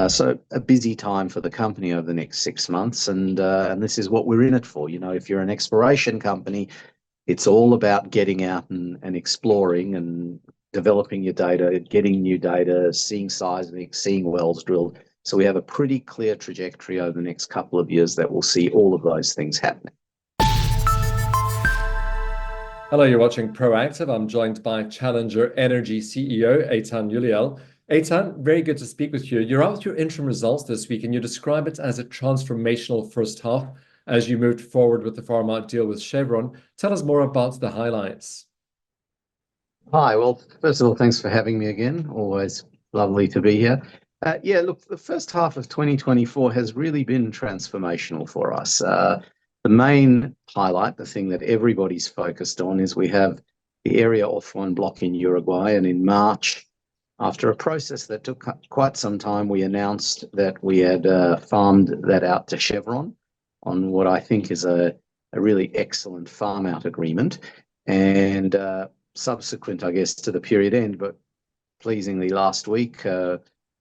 So a busy time for the company over the next 6 months, and this is what we're in it for. If you're an exploration company, it's all about getting out and exploring and developing your data, getting new data, seeing seismic, seeing wells drilled. So we have a pretty clear trajectory over the next couple of years that will see all of those things happening. Hello, you're watching Proactive. I'm joined by Challenger Energy CEO, Eytan Uliel. Eytan, very good to speak with you. You're out with your interim results this week, and you describe it as a transformational first half as you moved forward with the farm-out deal with Chevron. Tell us more about the highlights. Hi, well, first of all, thanks for having me again. Always lovely to be here. Look, the first half of 2024 has really been transformational for us. The main highlight, the thing that everybody's focused on, is we have the Area OFF-1 block in Uruguay, and in March, after a process that took quite some time, we announced that we had farmed that out to Chevron on what I think is a really excellent farm-out agreement. And subsequent, I guess, to the period end, but pleasingly last week,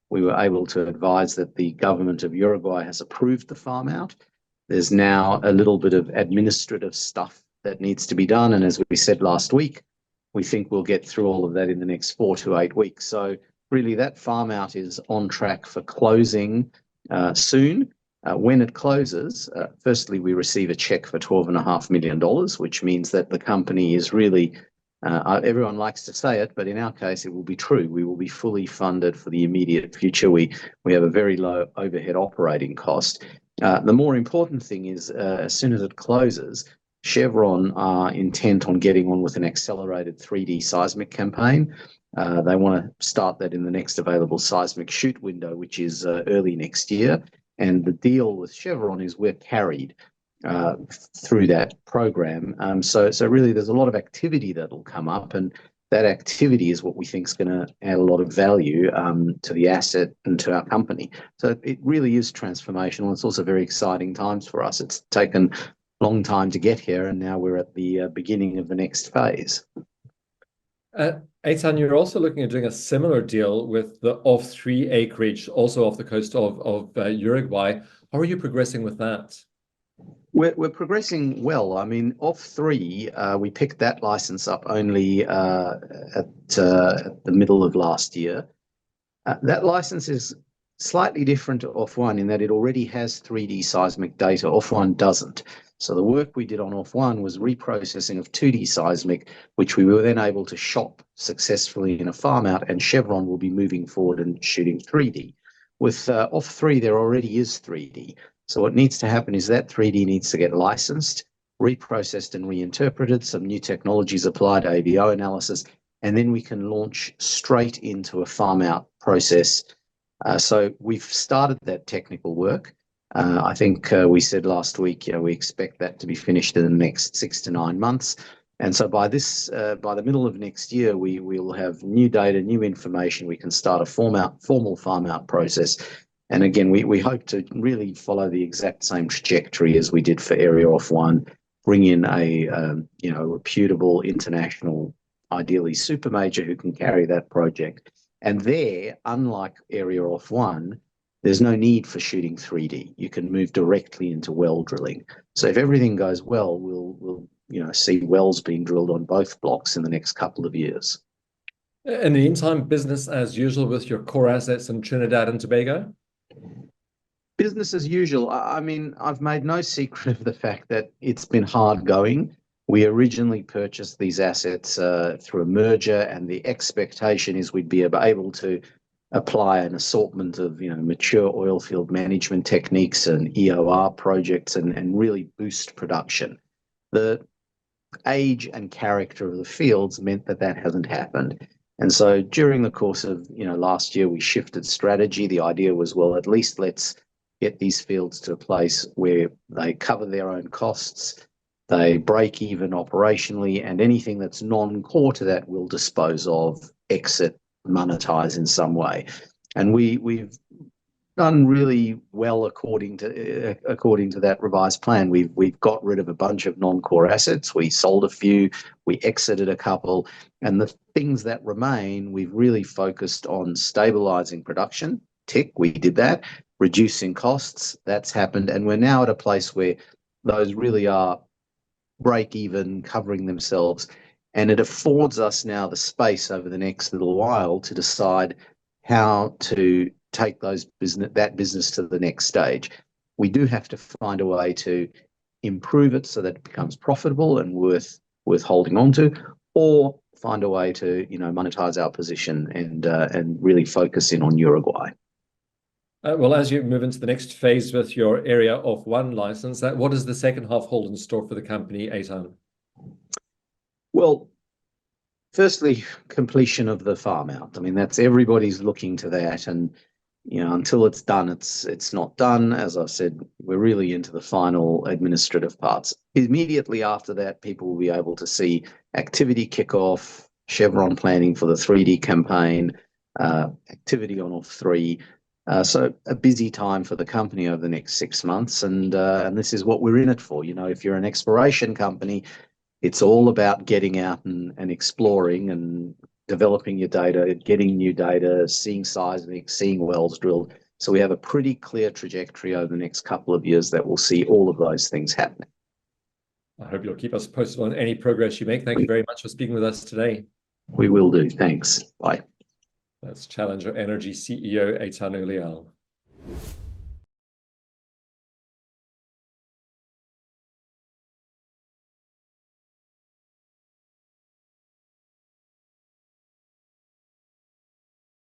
we were able to advise that the government of Uruguay has approved the farm-out. There's now a little bit of administrative stuff that needs to be done, and as we said last week, we think we'll get through all of that in the next 4 to 8 weeks. So really that farm out is on track for closing soon. When it closes, firstly, we receive a check for $12.5 million, which means that the company is really, everyone likes to say it, but in our case, it will be true. We will be fully funded for the immediate future. We have a very low overhead operating cost. The more important thing is, as soon as it closes, Chevron are intent on getting on with an accelerated 3D seismic campaign. They want to start that in the next available seismic shoot window, which is early next year. And the deal with Chevron is we're carried through that program. So really, there's a lot of activity that will come up, and that activity is what we think is going to add a lot of value to the asset and to our company. So it really is transformational. It's also very exciting times for us. It's taken long time to get here, and now we're at the beginning of the next phase. Eytan, you're also looking at doing a similar deal with the OFF-3 acreage, also off the coast of Uruguay. How are you progressing with that? We're progressing well. I mean, OFF-3, we picked that license up only at the middle of last year. That license is slightly different to OFF-1 in that it already has 3D seismic data. OFF-1 doesn't. So the work we did on OFF-1 was reprocessing of 2D seismic, which we were then able to shop successfully in a farm out, and Chevron will be moving forward and shooting 3D. With OFF-3, there already is 3D. So what needs to happen is that 3D needs to get licensed, reprocessed and reinterpreted, some new technologies applied, AVO analysis, and then we can launch straight into a farm out process. So we've started that technical work. I think we said last week, we expect that to be finished in the next 6 to 9 months. And so by the middle of next year, we will have new data, new information. We can start a formal farm out process. And again, we hope to really follow the exact same trajectory as we did for Area OFF-1, bring in a reputable international, ideally super major who can carry that project. And there, unlike Area OFF-1, there's no need for shooting 3D. You can move directly into well drilling. So if everything goes well, we'll see wells being drilled on both blocks in the next couple of years. In the meantime, business as usual with your core assets in Trinidad and Tobago? Business as usual. I mean, I've made no secret of the fact that it's been hard going. We originally purchased these assets through a merger, and the expectation is we'd be able to apply an assortment of mature oil field management techniques and EOR projects and really boost production. The age and character of the fields meant that hasn't happened. And so during the course of last year, we shifted strategy. The idea was, well, at least let's get these fields to a place where they cover their own costs, they break even operationally, and anything that's non-core to that we'll dispose of, exit, monetize in some way. And we've done really well according to that revised plan. We've got rid of a bunch of non-core assets. We sold a few, we exited a couple, and the things that remain, we've really focused on stabilizing production, tick, we did that. Reducing costs, that's happened. And we're now at a place where those really are break even, covering themselves. And it affords us now the space over the next little while to decide how to take that business to the next stage. We do have to find a way to improve it so that it becomes profitable and worth holding on to, or find a way to monetize our position and really focus in on Uruguay. Well, as you move into the next phase with your Area of One license, what does the second half hold in store for the company, Eitan? Well, firstly, completion of the farm out. I mean, that's everybody's looking to that, and until it's done, it's not done. As I said, we're really into the final administrative parts. Immediately after that, people will be able to see activity kickoff, Chevron planning for the 3D campaign, activity on Off3. So a busy time for the company over the next 6 months, and this is what we're in it for. If you're an exploration company, it's all about getting out and exploring and developing your data, getting new data, seeing seismic, seeing wells drilled. So we have a pretty clear trajectory over the next couple of years that will see all of those things happening. I hope you'll keep us posted on any progress you make. Thank you very much for speaking with us today. We will do. Thanks. Bye. That's Challenger Energy CEO Eitan Uliel.